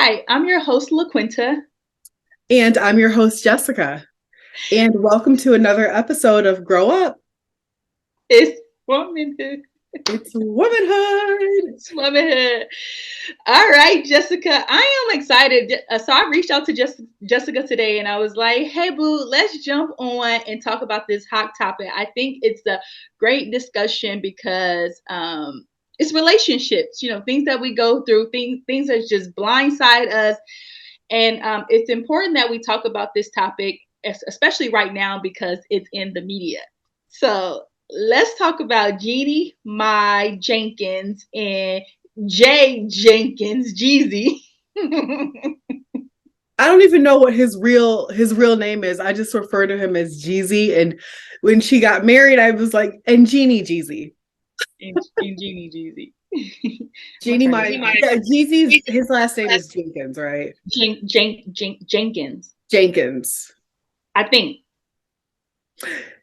Hi, I'm your host, LaQuinta. And I'm your host, Jessica. And welcome to another episode of Grow Up. It's womanhood. It's womanhood. It's womanhood. All right, Jessica, I am excited. So I reached out to Jessica today and I was like, hey, boo, let's jump on and talk about this hot topic. I think it's a great discussion because it's relationships, things that we go through, things that just blindside us. And it's important that we talk about this topic, especially right now, because it's in the media. So let's talk about Jeannie, Mai Jenkins, and Jay Jenkins, Jeezy. I don't even know what his real name is. I just refer to him as Jeezy. And when she got married, I was like, and Jeezy. and Jeannie Jeezy. Jeannie, yeah, Jeezy's his last name is Jenkins, right? Jenkins, Jenkins. I think.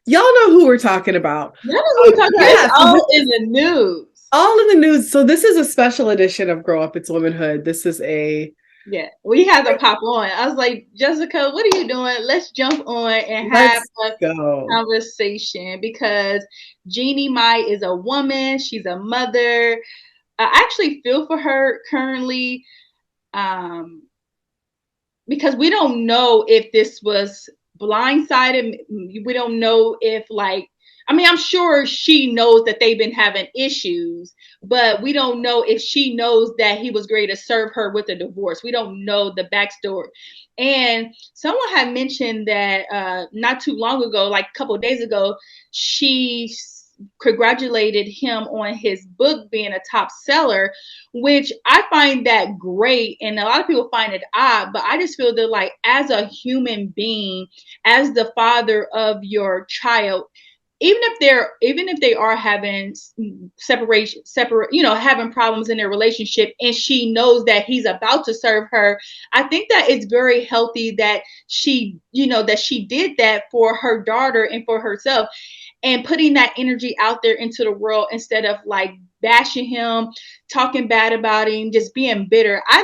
Y'all know who we're talking about. None of we talking about. Yeah, It's all in the news. all in the news. So this is a special edition of Grow Up, It's Womanhood. This is Yeah, we had to pop on. I was like, Jessica, what are you doing? Let's jump on and have let's a go. conversation because Jeannie Mai is a woman. She's a mother. I actually feel for her currently um, because we don't know if this was blindsided. We don't know if I'm sure she knows that they've been having issues, but we don't know if she knows that he was ready to serve her with a divorce. We don't know the backstory. And someone had mentioned that not too long ago, like a couple of days ago, she congratulated him on his book being a top seller, which I find that great. And a lot of people find it odd, but I just feel that, like, as a human being, as the father of your child, even if they are having having problems in their relationship, and she knows that he's about to serve her, I think that it's very healthy that she did that for her daughter and for herself, and putting that energy out there into the world instead of like bashing him, talking bad about him, just being bitter. I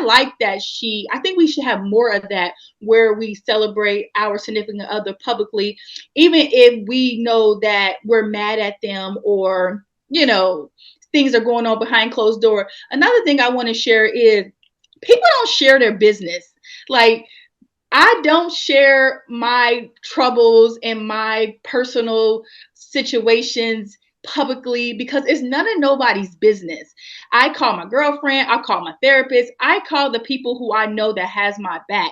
think we should have more of that, where we celebrate our significant other publicly, even if we know that we're mad at them, or, things are going on behind closed door. Another thing I want to share is people don't share their business. Like, I don't share my troubles and my personal situations publicly because it's none of nobody's business. I call my girlfriend, I call my therapist, I call the people who I know that has my back.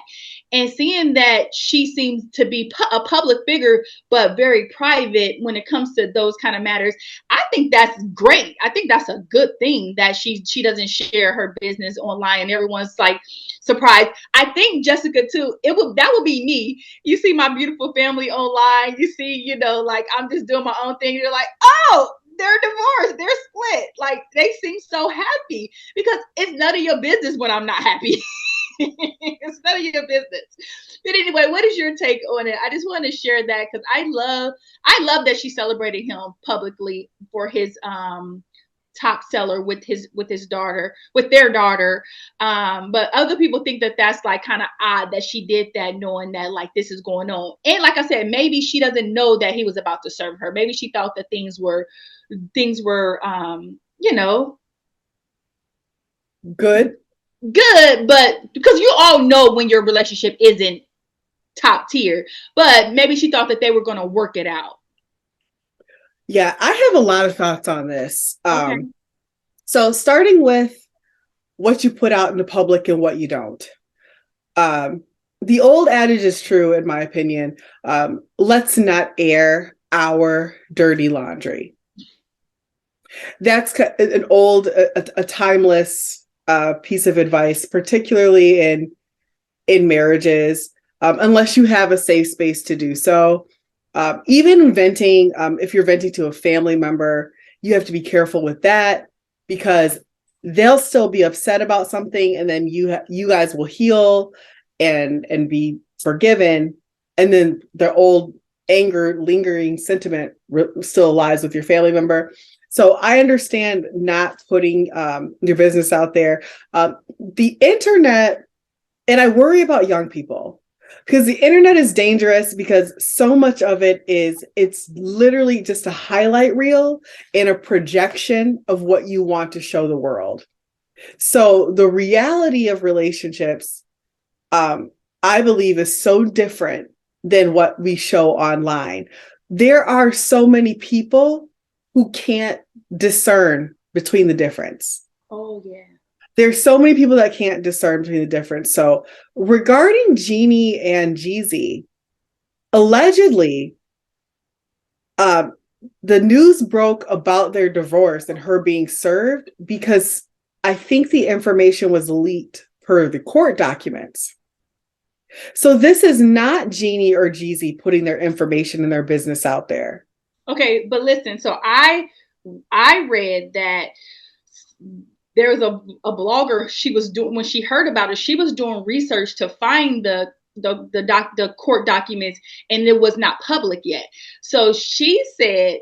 And seeing that she seems to be a public figure but very private when it comes to those kind of matters, I think that's great. I think that's a good thing that she doesn't share her business online and everyone's like surprised. I think, Jessica, too, that would be me. You see my beautiful family online, you see, like, I'm just doing my own thing. You're like, oh, they're divorced, they're split. Like, they seem so happy because it's none of your business when I'm not happy. It's none of your business. But anyway, what is your take on it? I just want to share that because I love that she celebrated him publicly for his top seller with their daughter. But other people think that that's like kind of odd that she did that, knowing that like this is going on. And like I said, maybe she doesn't know that he was about to serve her. Maybe she thought that things were Good. good, but because you all know when your relationship isn't top tier, but maybe she thought that they were going to work it out. Yeah, I have a lot of thoughts on this. Okay. So starting with what you put out in the public and what you don't. The old adage is true, in my opinion. Let's not air our dirty laundry. That's an old, a timeless piece of advice, particularly in marriages, unless you have a safe space to do so. Even venting, if you're venting to a family member, you have to be careful with that because they'll still be upset about something, and then you guys will heal and be forgiven, and then their old anger, lingering sentiment still lies with your family member. So I understand not putting your business out there. The internet And I worry about young people because the internet is dangerous because so much of it's literally just a highlight reel and a projection of what you want to show the world. So the reality of relationships, I believe, is so different than what we show online. There are so many people who can't discern between the difference. Oh yeah. There's so many people that can't discern between the difference. So regarding Jeannie and Jeezy, allegedly, uh, the news broke about their divorce and her being served because I think the information was leaked per the court documents. So this is not Jeannie or Jeezy putting their information and their business out there. Okay, but listen, so I read that there was a blogger, she was doing, when she heard about it, she was doing research to find the court documents, and it was not public yet. So she said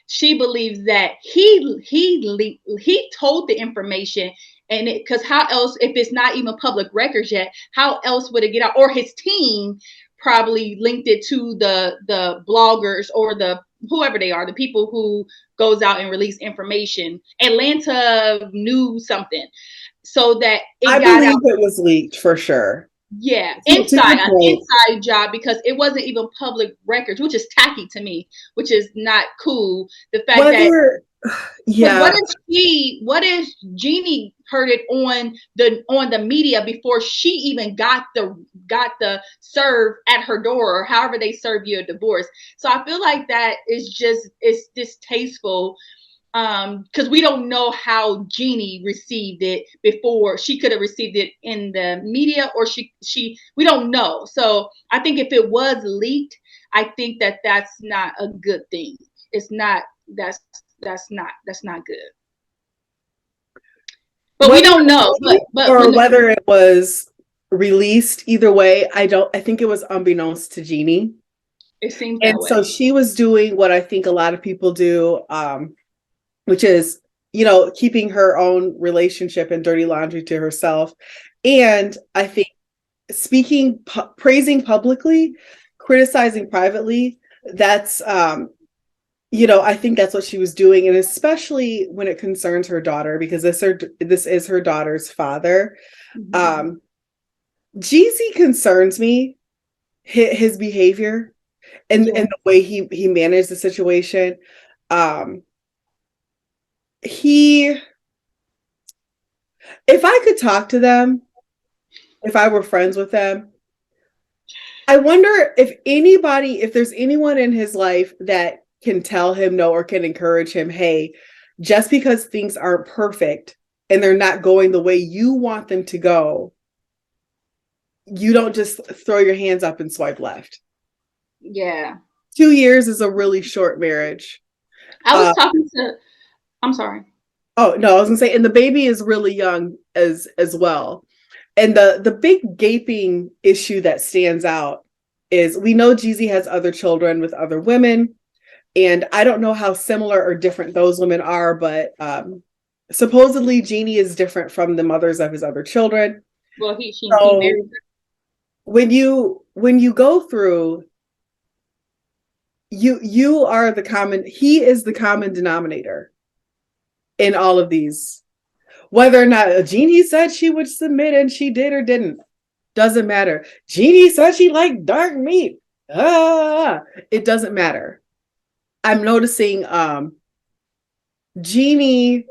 she believes that he told the information, and because how else, if it's not even public records yet, how else would it get out? Or his team probably linked it to the bloggers or the whoever they are, the people who goes out and release information. Atlanta knew something, so that I it got believe out. it was leaked for sure. Yeah, To your an point, inside job, because it wasn't even public records, which is tacky to me, which is not cool. The fact that, whether, because yeah, what if Jeannie heard it on the media before she even got the serve at her door, or however they serve you a divorce. So I feel like that is just, it's distasteful, because we don't know how Jeannie received it before. She could have received it in the media, or she we don't know. So I think if it was leaked, I think that that's not a good thing. It's not. That's not good. But we whether don't know. or whether it was released, either way, I think it was unbeknownst to Jeannie. It seems that And way. so she was doing what I think a lot of people do, which is, keeping her own relationship and dirty laundry to herself. And I think praising publicly, criticizing privately, that's, I think that's what she was doing. And especially when it concerns her daughter, because this is her daughter's father. Mm-hmm. Jeezy concerns me, his behavior and the way he managed the situation. He If I could talk to them, if I were friends with them, I wonder if there's anyone in his life that can tell him no or can encourage him, hey, just because things aren't perfect and they're not going the way you want them to go, you don't just throw your hands up and swipe left. Yeah. 2 years is a really short marriage. I was talking to, I'm sorry. Oh no, I was gonna say, and the baby is really young as well. And the big gaping issue that stands out is we know Jeezy has other children with other women, and I don't know how similar or different those women are, but supposedly Jeannie is different from the mothers of his other children. Well, he So married. when you go through, you are he is the common denominator in all of these. Whether or not Jeannie said she would submit and she did or didn't, doesn't matter. Jeannie said she liked dark meat. It doesn't matter. I'm noticing Jeannie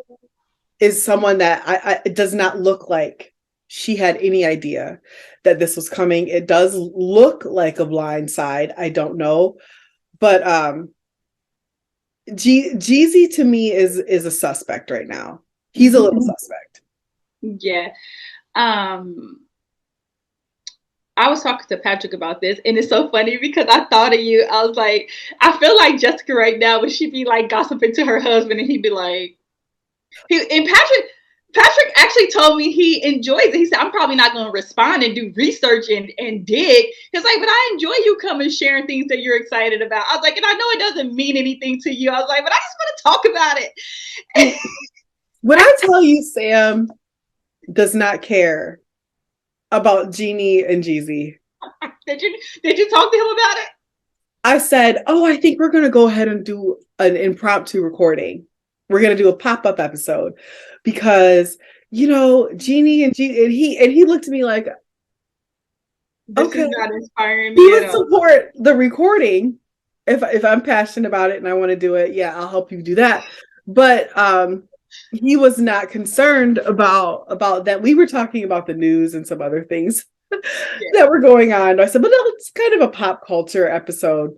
is someone that it does not look like she had any idea that this was coming. It does look like a blind side. I don't know. But Jeezy to me is a suspect right now. He's a little suspect. Yeah. I was talking to Patrick about this, and it's so funny because I thought of you. I was like, I feel like Jessica right now, when she'd be like gossiping to her husband, and he'd be like, Patrick actually told me he enjoys it. He said, I'm probably not going to respond and do research and dig. He's like, but I enjoy you coming sharing things that you're excited about. I was like, and I know it doesn't mean anything to you. I was like, but I just want to talk about it. When I tell you Sam does not care about Jeannie and Jeezy. Did you talk to him about it? I said, "Oh, I think we're going to go ahead and do an impromptu recording. We're going to do a pop-up episode because, Jeannie and he looked at me like, This okay, is not inspiring he me at would all. support the recording if I'm passionate about it and I want to do it. Yeah, I'll help you do that." But he was not concerned about that. We were talking about the news and some other things Yeah. that were going on. I said, but no, it's kind of a pop culture episode.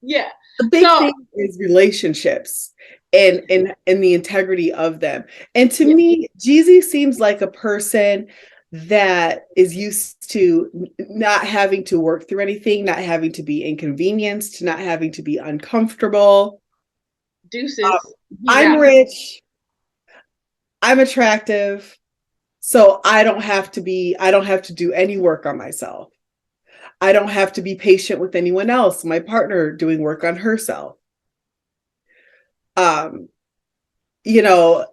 Yeah. The big So thing is relationships and the integrity of them. And to yeah, me, Jeezy seems like a person that is used to not having to work through anything, not having to be inconvenienced, not having to be uncomfortable. deuces. He's I'm out. rich, I'm attractive, so I don't have to do any work on myself. I don't have to be patient with anyone else, my partner doing work on herself. Um, you know,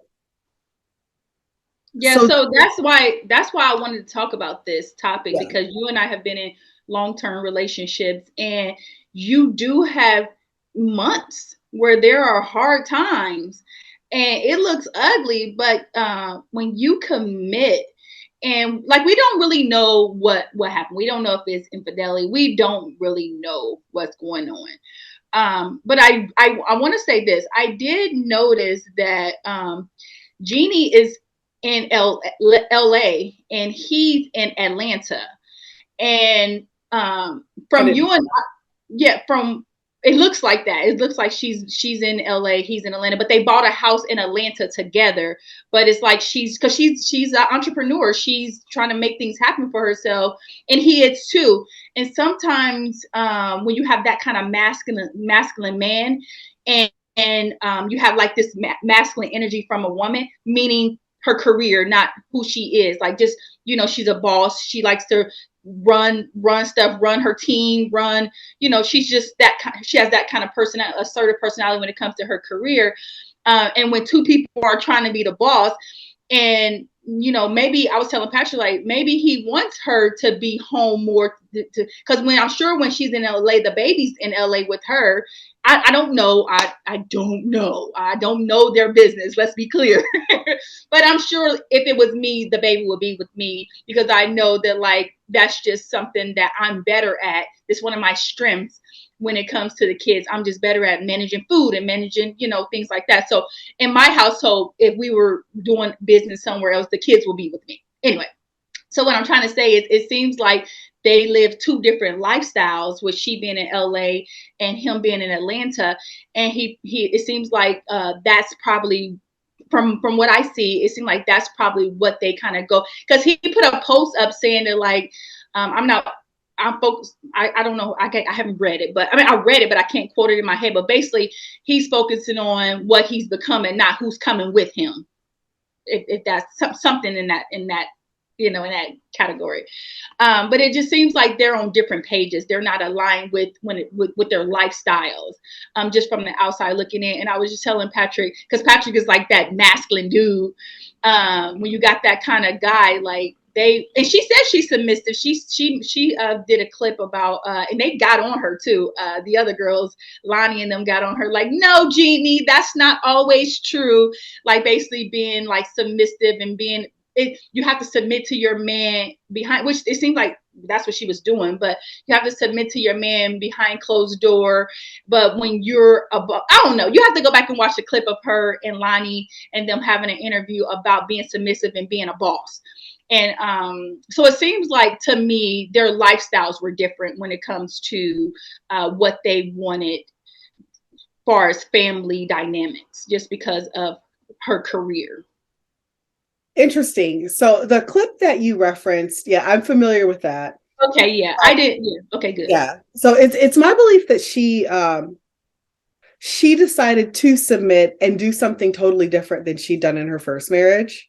Yeah, so so that's why I wanted to talk about this topic, yeah, because you and I have been in long-term relationships, and you do have months where there are hard times and it looks ugly, but when you commit, and like, we don't really know what happened. We don't know if it's infidelity. We don't really know what's going on. But I want to say this. I did notice that Jeannie is in LA and he's in Atlanta. And I from didn't. you and yeah, from it looks like that. It looks like she's in LA, he's in Atlanta, but they bought a house in Atlanta together. But it's like because she's an entrepreneur. She's trying to make things happen for herself, and he is too. And sometimes when you have that kind of masculine man, and you have like this masculine energy from a woman, meaning her career, not who she is. Like, just, she's a boss. She likes to run stuff, run her team, run. She's just that kind. She has that kind of assertive personality when it comes to her career. And when two people are trying to be the boss, and maybe I was telling Patrick, like, maybe he wants her to be home more, because I'm sure when she's in LA, the baby's in LA with her. I don't know. I don't know. I don't know their business. Let's be clear. But I'm sure if it was me, the baby would be with me, because I know that, like, that's just something that I'm better at. It's one of my strengths when it comes to the kids. I'm just better at managing food and managing, things like that. So in my household, if we were doing business somewhere else, the kids will be with me. Anyway, so what I'm trying to say is, it seems like they live two different lifestyles, with she being in LA and him being in Atlanta. And he it seems like that's probably, from what I see, it seemed like that's probably what they kind of go, because he put a post up saying that, like, I'm focused. I don't know. I haven't read it, but I mean, I read it, but I can't quote it in my head. But basically, he's focusing on what he's becoming, not who's coming with him. If that's something in that category. But it just seems like they're on different pages. They're not aligned with their lifestyles. Just from the outside looking in. And I was just telling Patrick, because Patrick is like that masculine dude. When you got that kind of guy, like, and she said she's submissive. She did a clip about and they got on her too. The other girls, Lonnie and them, got on her like, "No, Jeannie, that's not always true." Like, basically being like submissive and being you have to submit to your man behind, which it seemed like that's what she was doing, but you have to submit to your man behind closed door. But when you're above, I don't know, you have to go back and watch the clip of her and Lonnie and them having an interview about being submissive and being a boss. And so it seems like, to me, their lifestyles were different when it comes to what they wanted as far as family dynamics, just because of her career. Interesting. So the clip that you referenced, yeah, I'm familiar with that. Okay, yeah, I did. Yeah, okay, good. Yeah. So it's my belief that she decided to submit and do something totally different than she'd done in her first marriage.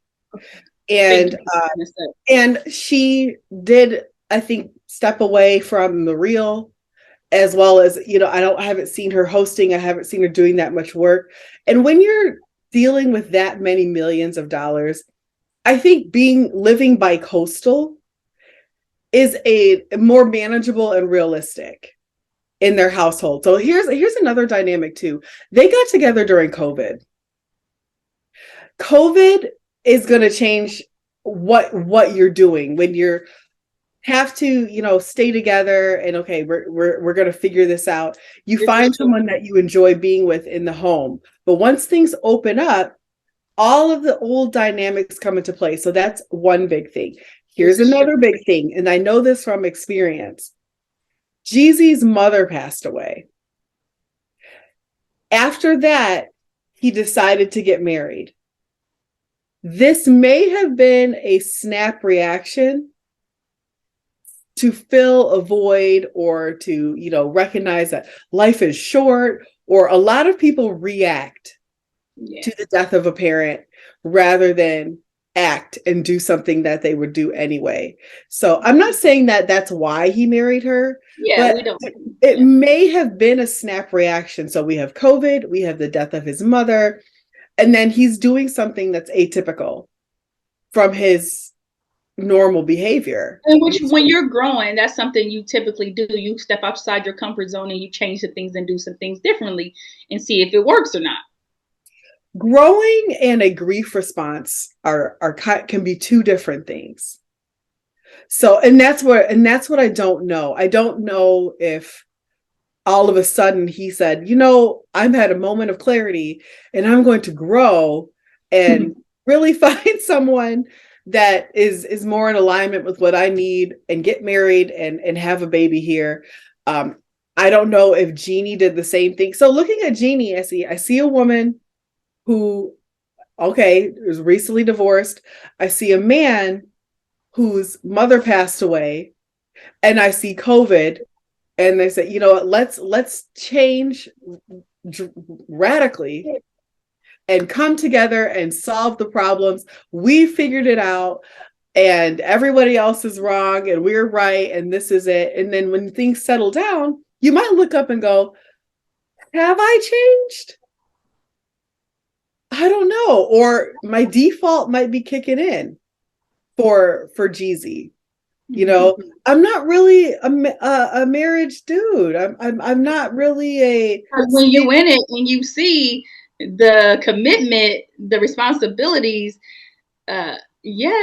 Thank And you for bringing this up. and she did, I think, step away from the real, as well as, I haven't seen her hosting, I haven't seen her doing that much work. And when you're dealing with that many millions of dollars, I think living by coastal is a more manageable and realistic in their household. So here's another dynamic too. They got together during COVID. COVID is going to change what you're doing when you're have to, stay together and okay, we're going to figure this out. You This is find true. someone that you enjoy being with in the home. But once things open up, all of the old dynamics come into play. So that's one big thing. This Here's is true. another big thing, and I know this from experience. Jeezy's mother passed away. After that, he decided to get married. This may have been a snap reaction to fill a void or to, recognize that life is short, or a lot of people react to the death of a parent rather than act and do something that they would do anyway. So I'm not saying that that's why he married her, Yeah, but we don't. it may have been a snap reaction. So we have COVID, we have the death of his mother, and then he's doing something that's atypical from his normal behavior. And which, when you're growing, that's something you typically do. You step outside your comfort zone and you change the things and do some things differently and see if it works or not. Growing and a grief response are can be two different things. So, and that's what I don't know. I don't know if all of a sudden he said, I've had a moment of clarity and I'm going to grow and really find someone that is more in alignment with what I need and get married and have a baby here. I don't know if Jeannie did the same thing. So looking at Jeannie, I see a woman who, okay, was recently divorced. I see a man whose mother passed away, and I see COVID, and they say, what, let's change radically and come together and solve the problems. We figured it out, and everybody else is wrong, and we're right, and this is it. And then when things settle down, you might look up and go, have I changed? I don't know. Or my default might be kicking in for Jeezy. I'm not really a marriage dude. I'm not really a. When you in it and you see the commitment, the responsibilities,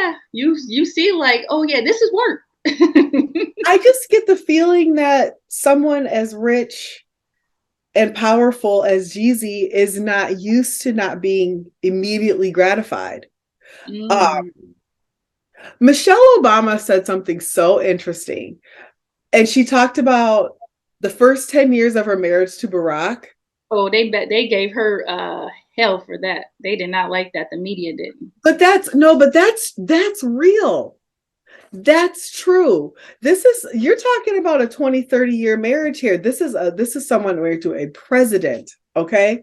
you see like, oh yeah, this is work. I just get the feeling that someone as rich and powerful as Jeezy is not used to not being immediately gratified. Michelle Obama said something so interesting, and she talked about the first 10 years of her marriage to Barack. Oh, they gave her hell for that. They did not like that. The media didn't. But that's real. That's true. You're talking about a 20, 30-year marriage here. This is someone married to a president, okay?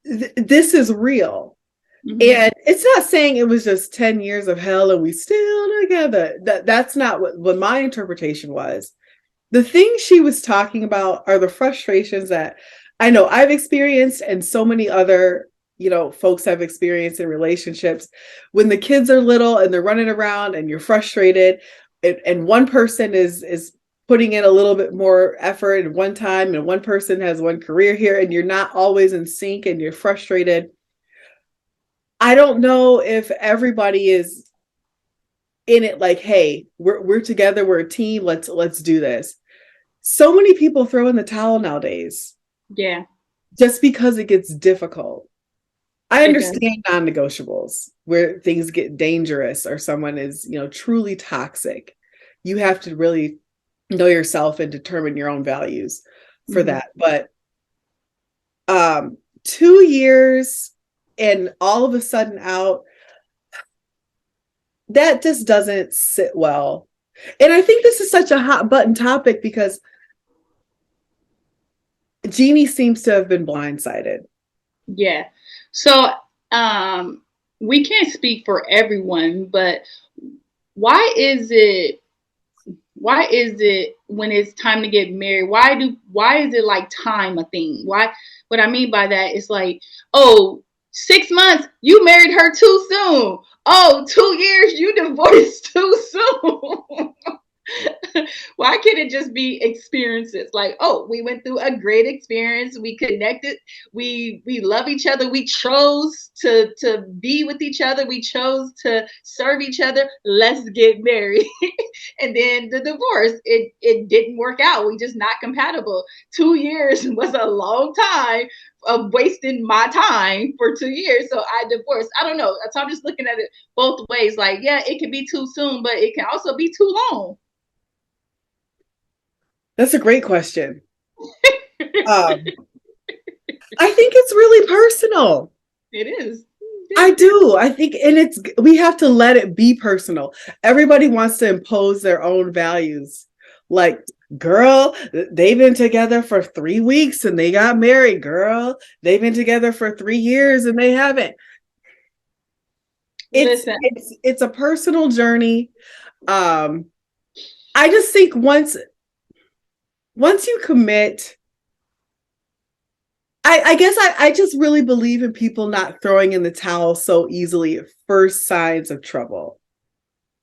This is real. Mm-hmm. And it's not saying it was just 10 years of hell and we still together. That's not what my interpretation was. The things she was talking about are the frustrations that I know I've experienced and so many other folks have experienced in relationships when the kids are little and they're running around and you're frustrated and one person is putting in a little bit more effort at one time and one person has one career here and you're not always in sync and you're frustrated. I don't know if everybody is in it like, hey, we're together, we're a team, let's do this. So many people throw in the towel nowadays. Yeah. Just because it gets difficult. I understand non-negotiables where things get dangerous or someone is, truly toxic. You have to really know yourself and determine your own values for that. But 2 years and all of a sudden out, that just doesn't sit well. And I think this is such a hot button topic because Jeannie seems to have been blindsided. Yeah. So we can't speak for everyone, but why is it when it's time to get married, why is it like time a thing? What I mean by that is like, oh, 6 months, you married her too soon. Oh, 2 years, you divorced too soon. Why can't it just be experiences? Like, oh, we went through a great experience. We connected. We love each other. We chose to be with each other. We chose to serve each other. Let's get married. And then the divorce, it didn't work out. We just not compatible. 2 years was a long time of wasting my time for 2 years. So I divorced. I don't know. So I'm just looking at it both ways. Like, yeah, it can be too soon, but it can also be too long. That's a great question. Um, I think it's really personal. It is. I do. I think, and we have to let it be personal. Everybody wants to impose their own values. Like, girl, they've been together for 3 weeks and they got married. Girl, they've been together for 3 years and they haven't. Listen. It's a personal journey. I just think once you commit, I guess I just really believe in people not throwing in the towel so easily at first signs of trouble.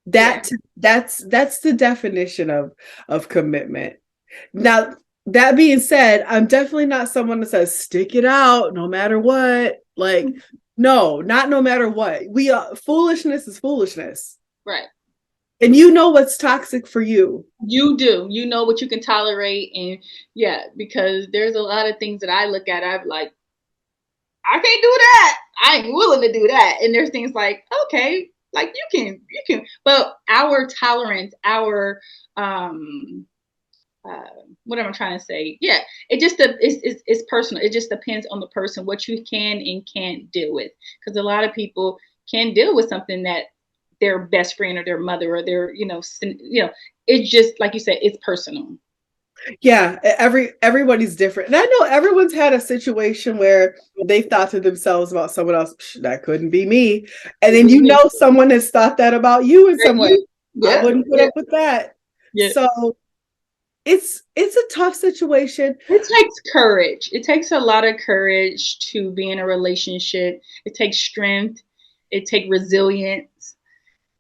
That's the definition of commitment. Now, that being said, I'm definitely not someone that says stick it out no matter what. Like, no, not no matter what. Foolishness is foolishness. Right. And you know what's toxic for you. You do. You know what you can tolerate. And yeah, because there's a lot of things that I look at, I'm like, I can't do that. I ain't willing to do that. And there's things like, okay, like you can, but our tolerance, our what am I trying to say? Yeah, it's personal. It just depends on the person what you can and can't deal with. Because a lot of people can deal with something that their best friend or their mother or their it's just like you said, it's personal. Yeah, everybody's different. And I know everyone's had a situation where they thought to themselves about someone else, that couldn't be me. And then someone has thought that about you in some way. Yeah, I wouldn't put up with that. Yeah. So it's a tough situation. It takes courage. It takes a lot of courage to be in a relationship. It takes strength. It takes resilience.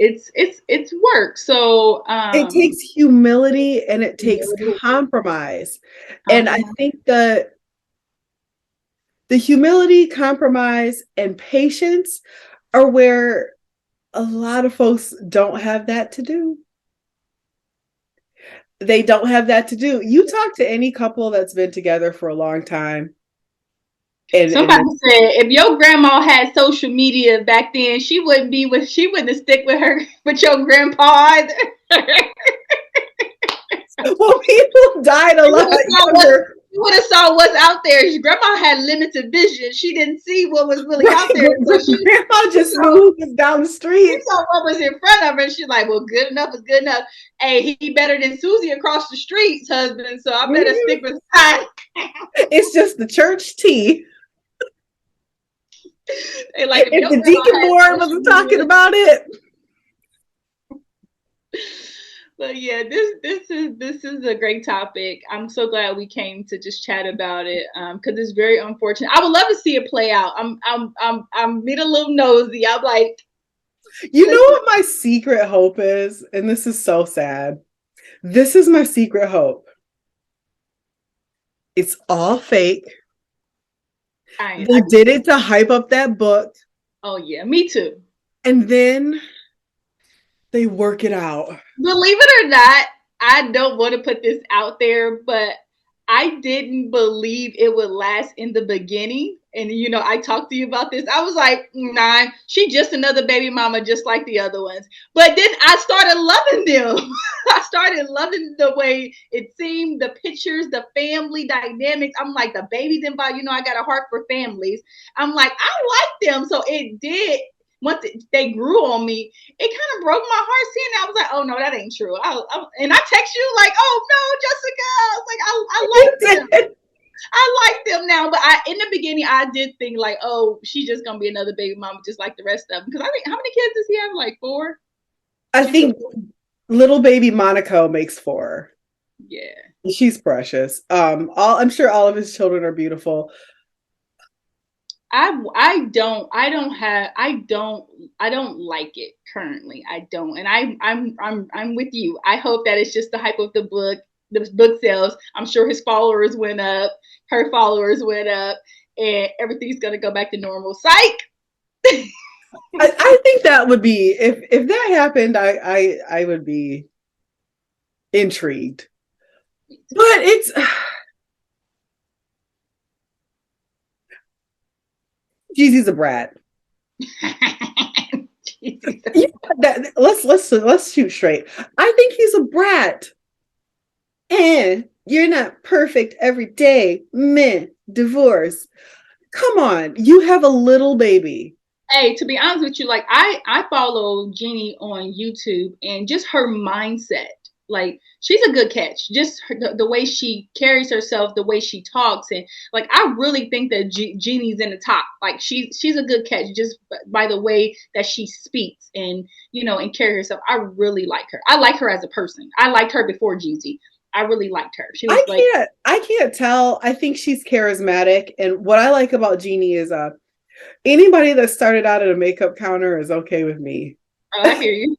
It's work. So it takes humility and it takes compromise. And I think that the humility, compromise, and patience are where a lot of folks don't have that to do. They don't have that to do. You talk to any couple that's been together for a long time. Somebody said if your grandma had social media back then, she wouldn't stick with your grandpa either. Well, people died a lot younger. You would have saw what's out there. Grandma had limited vision. She didn't see what was really out there. So grandma just knew who was down the street. She saw what was in front of her. She's like, well, good enough is good enough. Hey, he better than Susie across the street's husband, so I better stick with mine. It's just the church tea. Like, if the deacon board wasn't talking about it. But yeah, this is a great topic. I'm so glad we came to just chat about it because it's very unfortunate. I would love to see it play out. I'm being a little nosy. I'm like, you know what my secret hope is, and this is so sad. This is my secret hope. It's all fake. They did it to hype up that book. Oh yeah, me too. And then they work it out. Believe it or not, I don't want to put this out there, but I didn't believe it would last in the beginning. And I talked to you about this. I was like, nah, she just another baby mama, just like the other ones. But then I started loving them. I started loving the way it seemed, the pictures, the family dynamics. I'm like, the babies involved. I got a heart for families. I'm like, I like them. So it did. Once they grew on me, it kind of broke my heart seeing that. I was like, oh no, that ain't true. And I text you like, oh no, Jessica. I was like, I like them. I like them now. But in the beginning, I did think like, oh, she's just gonna be another baby mama, just like the rest of them. Because I think how many kids does he have? Like 4. I think little baby Monaco makes 4. Yeah, she's precious. I'm sure all of his children are beautiful. I don't like it currently. I don't, and I'm with you. I hope that it's just the hype of the book. The book sales. I'm sure his followers went up, her followers went up, and everything's gonna go back to normal. Psych. I think that would be if that happened, I would be intrigued. But it's Jeezy's a brat. Yeah, let's shoot straight. I think he's a brat. And you're not perfect every day. Meh, divorce. Come on, you have a little baby. Hey, to be honest with you, like I follow Jeannie on YouTube, and just her mindset, like she's a good catch. Just the way she carries herself, the way she talks, and like I really think that Jeannie's in the top. Like she's a good catch just by the way that she speaks and and carry herself. I really like her. I like her as a person. I liked her before Jeezy. I really liked her. She was like, I can't tell. I think she's charismatic, and what I like about Jeannie is anybody that started out at a makeup counter is okay with me. oh, I hear you.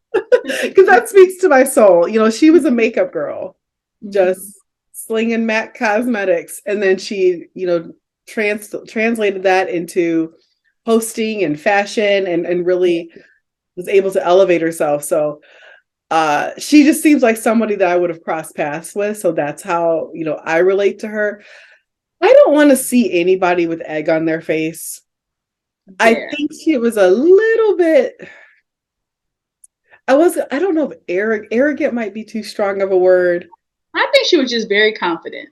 Because that speaks to my soul. She was a makeup girl, just slinging MAC cosmetics. And then she, translated that into hosting and fashion and really was able to elevate herself. So she just seems like somebody that I would have crossed paths with. So that's how, I relate to her. I don't want to see anybody with egg on their face. Yeah. I think she was a little bit. I don't know if arrogant might be too strong of a word. I think she was just very confident.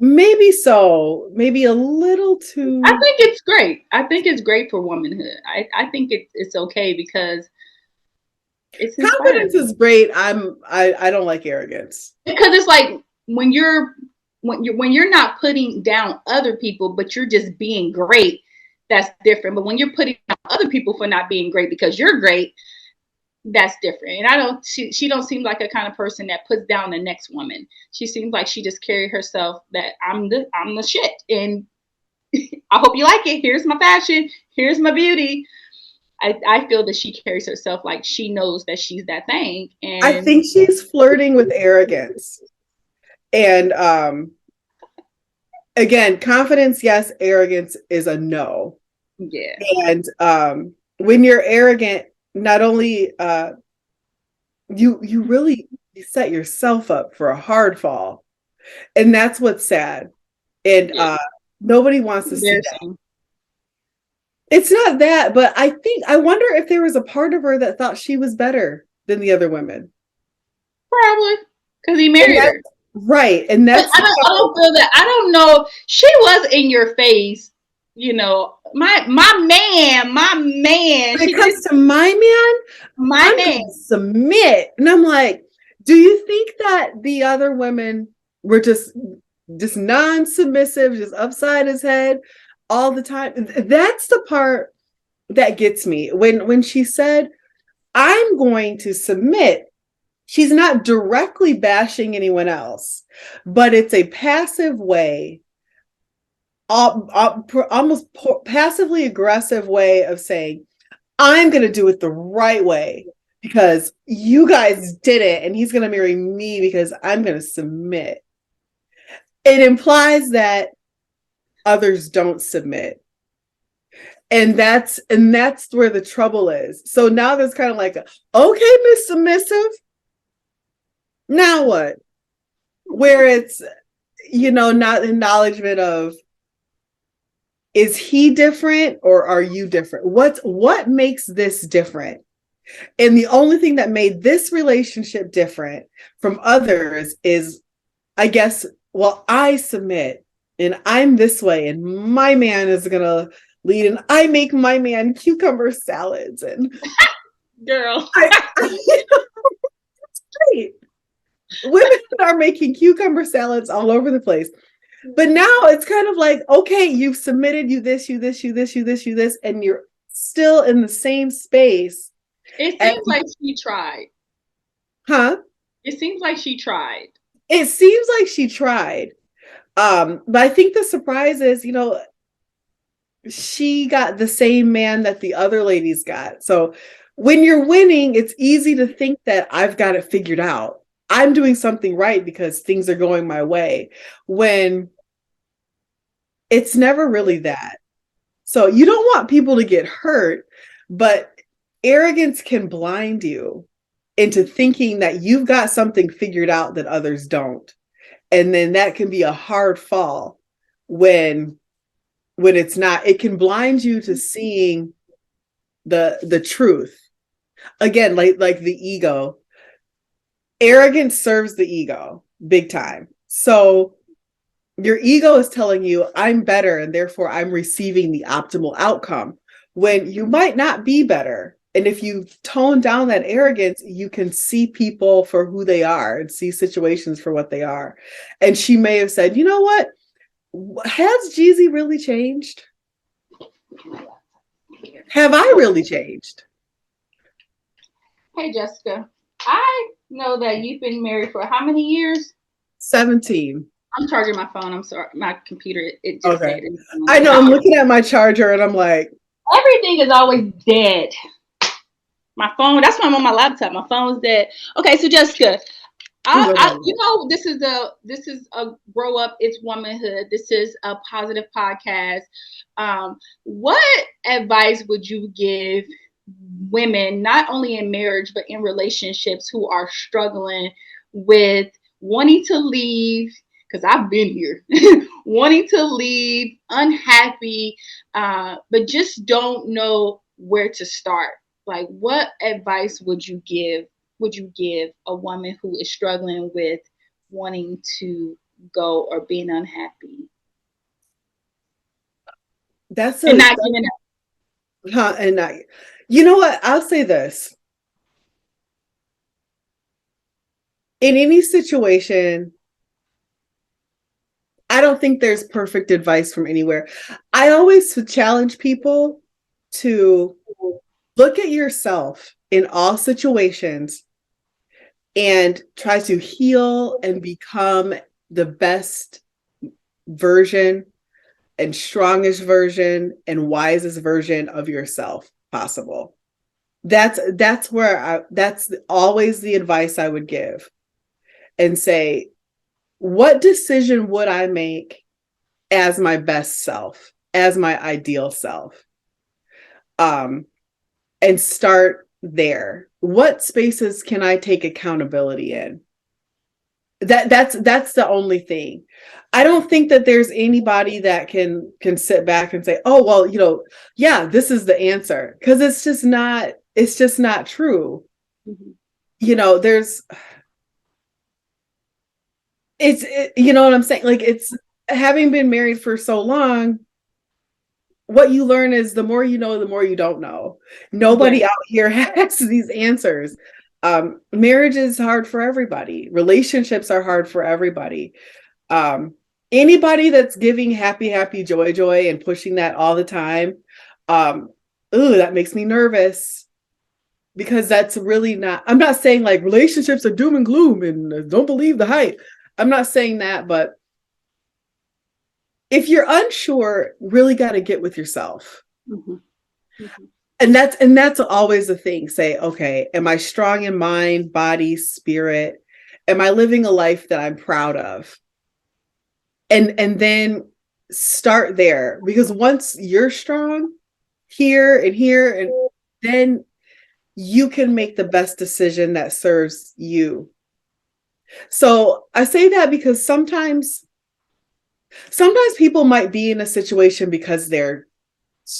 Maybe so. Maybe a little too. I think it's great. I think it's great for womanhood. I think it's okay because it's confidence is great. I don't like arrogance. Because it's like when you're not putting down other people, but you're just being great, that's different. But when you're putting down other people for not being great because you're great, that's different. And she don't seem like a kind of person that puts down the next woman. She seems like she just carry herself that I'm the shit. And I hope you like it. Here's my fashion. Here's my beauty. I feel that she carries herself like she knows that she's that thing. And I think she's flirting with arrogance. And again, confidence, yes. Arrogance is a no. Yeah. And when you're arrogant, not only you really set yourself up for a hard fall, and that's what's sad. And nobody wants to see that. It's not that, but I wonder if there was a part of her that thought she was better than the other women. Probably because he married her, right? And that's I don't feel that. I don't know. She was in your face. My man. When it comes to my man, submit. And I'm like, do you think that the other women were just non-submissive, just upside his head all the time? That's the part that gets me. When she said, I'm going to submit, she's not directly bashing anyone else, but it's a passive way, almost passively aggressive way of saying, I'm going to do it the right way because you guys did it, and he's going to marry me because I'm going to submit. It implies that others don't submit. And that's where the trouble is. So now there's kind of like, okay, Miss Submissive, now what? Where it's, not acknowledgement of, is he different or are you different? What makes this different? And the only thing that made this relationship different from others is, I guess, well, I submit and I'm this way and my man is going to lead and I make my man cucumber salads and girl. Great. Women are making cucumber salads all over the place. But now it's kind of like, okay, you've submitted, you this, and you're still in the same space. It seems like she tried. Huh? It seems like she tried. It seems like she tried. But I think the surprise is, she got the same man that the other ladies got. So when you're winning, it's easy to think that I've got it figured out. I'm doing something right because things are going my way, when it's never really that. So you don't want people to get hurt, but arrogance can blind you into thinking that you've got something figured out that others don't. And then that can be a hard fall when it's not. It can blind you to seeing the truth. Again, like the ego. Arrogance serves the ego big time. So your ego is telling you, I'm better, and therefore I'm receiving the optimal outcome, when you might not be better. And if you tone down that arrogance, you can see people for who they are and see situations for what they are. And she may have said, you know what? Has Jeezy really changed? Have I really changed? Hey, Jessica. I know that you've been married for how many years? 17. I'm charging my phone. I'm sorry. My computer, it just Okay. dead. I know, I'm looking at my charger and I'm like, Everything is always dead. My phone, that's why I'm on my laptop. My phone's dead. Okay, so Jessica, this is a grow up. It's womanhood. This is a positive podcast. What advice would you give women, not only in marriage but in relationships, who are struggling with wanting to leave? Because I've been here, wanting to leave, unhappy, but just don't know where to start. Like, what advice would you give a woman who is struggling with wanting to go or being unhappy that's and a, not giving up? and I, you know what? I'll say this. In any situation, I don't think there's perfect advice from anywhere. I always challenge people to look at yourself in all situations and try to heal and become the best version and strongest version and wisest version of yourself possible. That's always the advice I would give, and say, what decision would I make as my best self, as my ideal self? Um, and start there. What spaces can I take accountability in? That's the only thing. I don't think that there's anybody that can sit back and say, oh well, yeah, this is the answer, because it's just not true. There's you know what I'm saying? Like, it's, having been married for so long, what you learn is the more you know, the more you don't know. Nobody Yeah. out here has these answers. Marriage is hard for everybody. Relationships are hard for everybody. Um, Anybody that's giving happy, happy, joy, joy, and pushing that all the time, that makes me nervous, because that's really not. I'm not saying like relationships are doom and gloom and don't believe the hype. I'm not saying that, but if you're unsure, really got to get with yourself. Mm-hmm. Mm-hmm. And that's always the thing. Say, okay, am I strong in mind, body, spirit? Am I living a life that I'm proud of? And then start there, because once you're strong here and here, and then you can make the best decision that serves you. So I say that because sometimes people might be in a situation because they're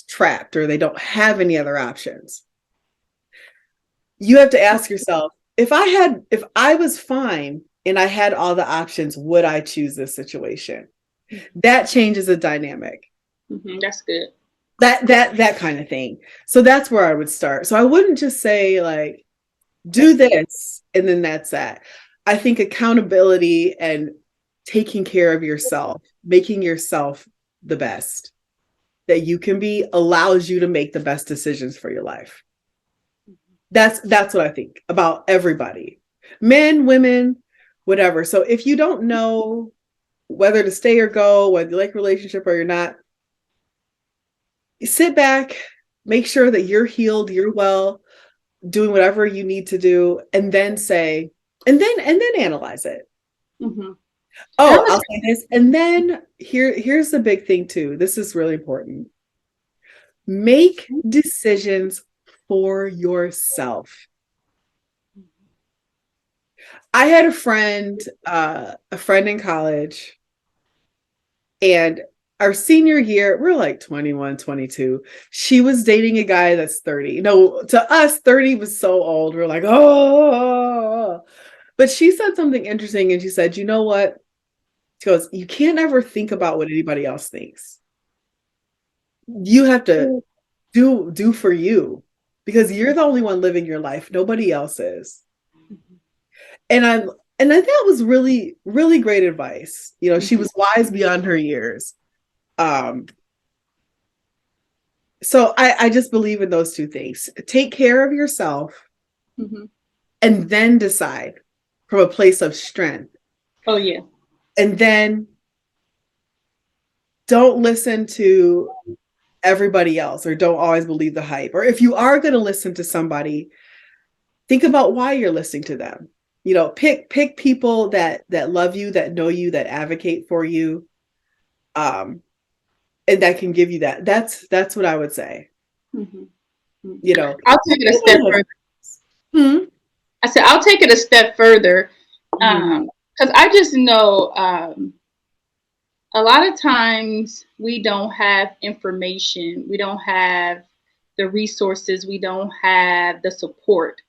trapped or they don't have any other options. You have to ask yourself, if I was fine and I had all the options, would I choose this situation? That changes the dynamic. Mm-hmm. That's good. That kind of thing. So that's where I would start. So I wouldn't just say like, do this and then that's that. I think accountability and taking care of yourself, making yourself the best that you can be, allows you to make the best decisions for your life. That's what I think about everybody. Men, women, whatever. So if you don't know whether to stay or go, whether you like a relationship or you're not, sit back, make sure that you're healed, you're well, doing whatever you need to do, and then say, and then analyze it. Mm-hmm. Oh, I'll say this. And then here's the big thing too. This is really important. Make decisions for yourself. I had a friend in college, and our senior year, we're like 21, 22. She was dating a guy that's 30. No, to us, 30 was so old. We're like, oh. But she said something interesting, and she said, you know what? She goes, you can't ever think about what anybody else thinks. You have to do for you, because you're the only one living your life. Nobody else is. And I'm and I thought that was really, really great advice. You know, she was wise beyond her years. Um, so I just believe in those two things. Take care of yourself, Mm-hmm. and then decide from a place of strength. Oh yeah. And then don't listen to everybody else, or don't always believe the hype. Or if you are going to listen to somebody, think about why you're listening to them. You know, pick people that love you, that know you, that advocate for you, and that can give you that. That's what I would say. Mm-hmm. You know, I'll take it a step further. hmm I said I'll take it a step further, hmm because I just know a lot of times we don't have information, we don't have the resources, we don't have the support.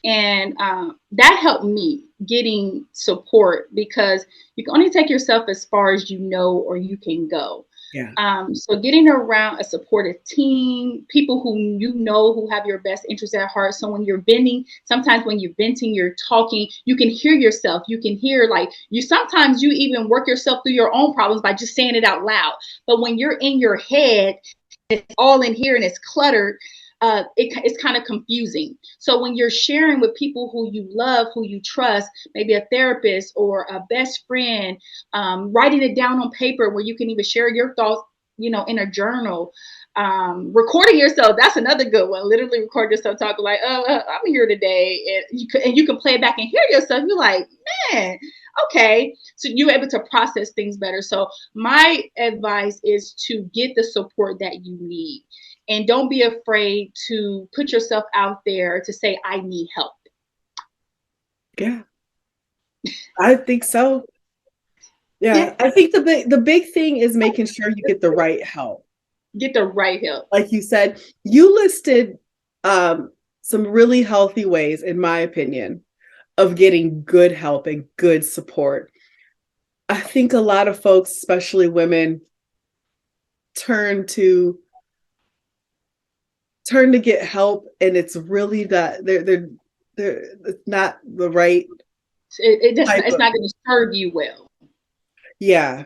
And that helped me getting support, because you can only take yourself as far as you know or you can go. yeah, So getting around a supportive team, people who you know who have your best interests at heart. So when you're venting, sometimes when you're venting, you're talking, you can hear yourself. You can hear, like, you sometimes you even work yourself through your own problems by just saying it out loud. But when you're in your head, it's all in here and it's cluttered. It's kind of confusing. So when you're sharing with people who you love, who you trust, maybe a therapist or a best friend, writing it down on paper where you can even share your thoughts, in a journal. Recording yourself, that's another good one. Literally record yourself talking like, I'm here today. And you can play it back and hear yourself. You're like, man, okay. So you're able to process things better. So my advice is to get the support that you need. And don't be afraid to put yourself out there to say, I need help. yeah, I think so. Yeah. Yeah, I think the big thing is making sure you get the right help. Get the right help. Like you said, you listed some really healthy ways, in my opinion, of getting good help and good support. I think a lot of folks, especially women, turn to get help, and it's really that they're it's not the right It's not going to serve you well. Yeah.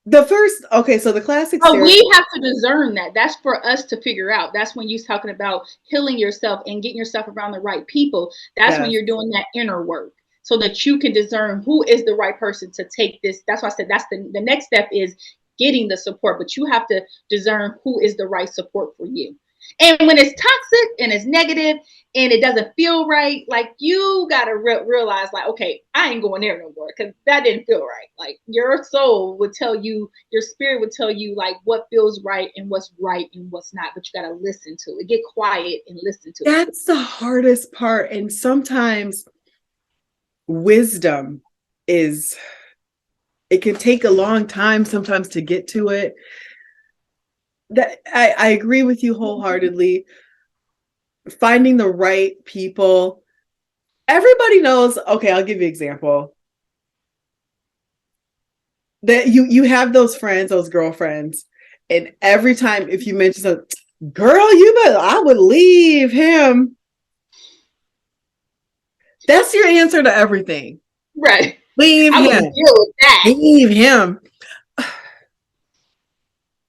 The first, okay, so the classic But stereotype. we have to discern that. That's for us to figure out. That's when you're talking about healing yourself and getting yourself around the right people. That's when Yes. you're doing that inner work, so that you can discern who is the right person to take this. That's why I said that's the next step is getting the support, but you have to discern who is the right support for you. And when it's toxic and it's negative and it doesn't feel right, like, you got to realize, like, okay, I ain't going there no more, because that didn't feel right. Like, your soul would tell you, your spirit would tell you, like, what feels right and what's not, but you got to listen to it. Get quiet and listen to it. That's the hardest part. And sometimes wisdom is, it can take a long time sometimes to get to it. That I agree with you wholeheartedly. Finding the right people. Everybody knows, okay, I'll give you an example. That you have those friends, those girlfriends, and every time if you mention something, girl, I would leave him. That's your answer to everything. Right. Leave I wouldn't him. deal with that. Leave him.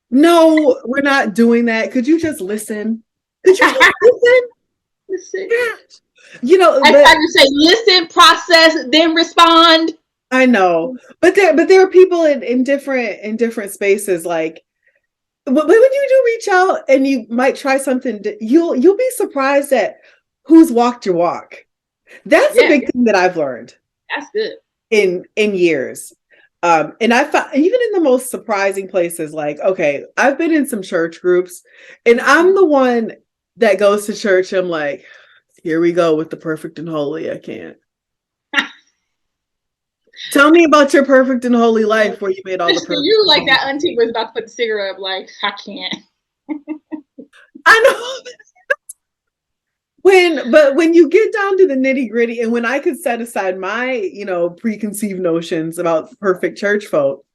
No, we're not doing that. Could you just listen? Could you just listen? Listen. You know, I try to say, listen, process, then respond. I know, but there are people in different spaces. Like, when you do reach out and you might try something, you'll be surprised at who's walked your walk. That's a Yeah, big thing that I've learned that's good. in years. And I found even in the most surprising places, like, okay, I've been in some church groups, and I'm the one that goes to church. I'm like, here we go with the perfect and holy. I can't. Tell me about your perfect and holy life where you made all the Just for perfect you, and like holy. that auntie was about to put the cigarette up, like, I can't. I know. When you get down to the nitty gritty, and when I could set aside my, preconceived notions about perfect church folk,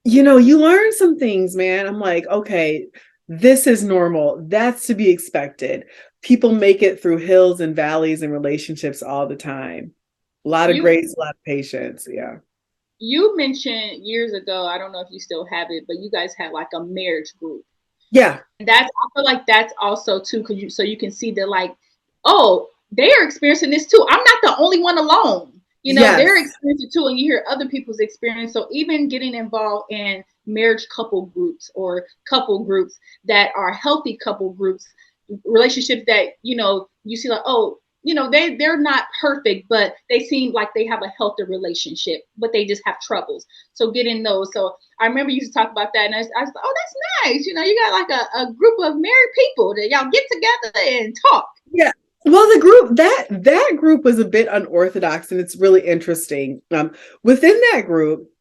you learn some things, man. I'm like, okay, this is normal. That's to be expected. People make it through hills and valleys and relationships all the time. A lot of You grace, a lot of patience. Yeah. you mentioned years ago, I don't know if you still have it, but you guys had like a marriage group. Yeah. And that's I feel like that's also too, because you can see that, like, oh, they are experiencing this too. I'm not the only one alone. They're Yes. experiencing it too, and you hear other people's experience. So even getting involved in marriage couple groups or couple groups that are healthy couple groups, relationships that you see, like, oh, they're not perfect, but they seem like they have a healthy relationship, but they just have troubles. So getting those. So I remember you used to talk about that, and I was like, oh, that's nice. You got like a group of married people that y'all get together and talk. Yeah. Well, the group that group was a bit unorthodox, and it's really interesting. Within that group,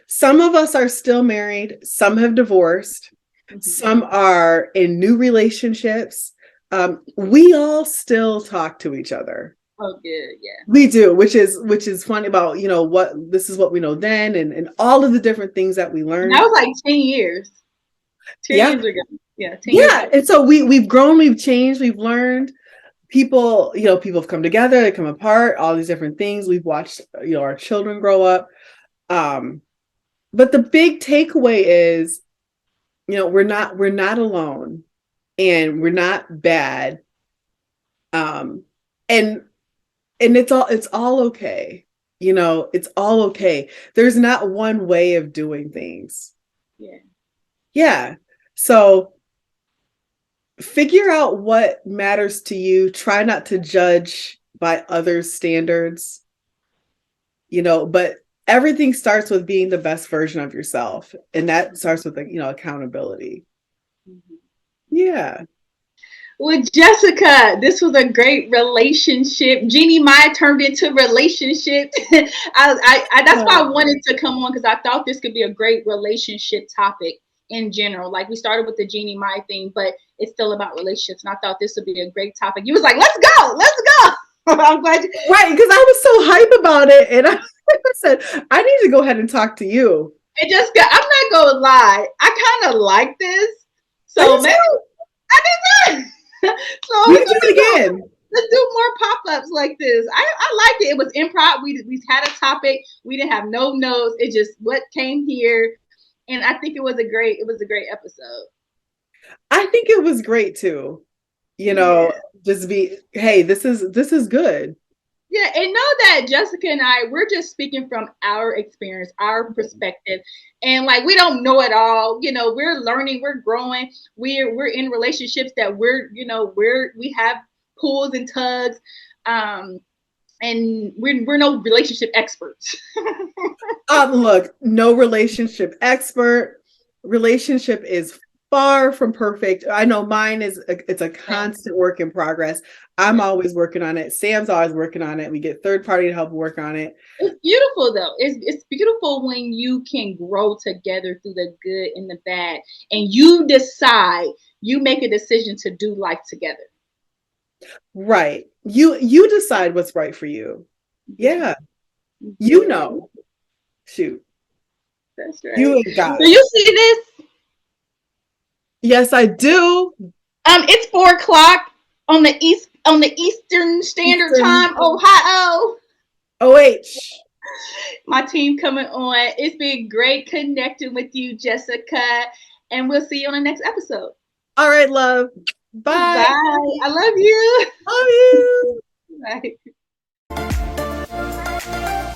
some of us are still married, some have divorced, Mm-hmm. some are in new relationships. We all still talk to each other. Oh, good, yeah. We do, which is funny about, what this is what we know then, and all of the different things that we And that learned. was like 10 years. 10 Yeah. years ago. Yeah, 10 years Yeah. ago. And so we've grown, we've changed, we've learned. People have come together, they come apart, all these different things. We've watched, our children grow up. But the big takeaway is, we're not alone, and we're not bad. And it's all okay. It's all okay. There's not one way of doing things. Yeah. Yeah. So figure out what matters to you. Try not to judge by others' standards, but everything starts with being the best version of yourself. And that starts with, accountability. Mm-hmm. Yeah. With Jessica, this was a great relationship. Jeannie Maya turned into relationship. That's why I wanted to come on, because I thought this could be a great relationship topic in general. Like, we started with the Jeannie Maya thing, but it's still about relationships. And I thought this would be a great topic. You was like, let's go. I'm glad. Right. Because I was so hype about it. And I said, I need to go ahead and talk to you. And Jessica, I'm not going to lie. I kind of like this. I So just maybe I did. So We we're can do gonna it again. let's do more pop-ups like this. I like it. It was improv. We had a topic. We didn't have no notes. It just what came here, and I think it was a great episode. I think it was great too. Yeah. Just hey, this is good. Yeah, and know that Jessica and I, we're just speaking from our experience, our perspective, and like, we don't know it all. We're learning, we're growing, we're in relationships that we have pulls and tugs, and we're no relationship experts. Look, no relationship expert. Relationship is far from perfect. I know mine it's a constant work in progress. I'm Yeah. always working on it. Sam's always working on it. We get third party to help work on it. It's beautiful though. It's beautiful when you can grow together through the good and the bad, and you make a decision to do life together. Right. You decide what's right for you. Yeah. Yeah. You Yeah. know. Shoot. That's You right. ain't got So it. you see this? Yes, I do. It's 4 o'clock on the Eastern Standard Eastern Time, Ohio. OH. My team coming on. It's been great connecting with you, Jessica, and we'll see you on the next episode. All right, love. Bye. Bye. I love you. Love you. Bye.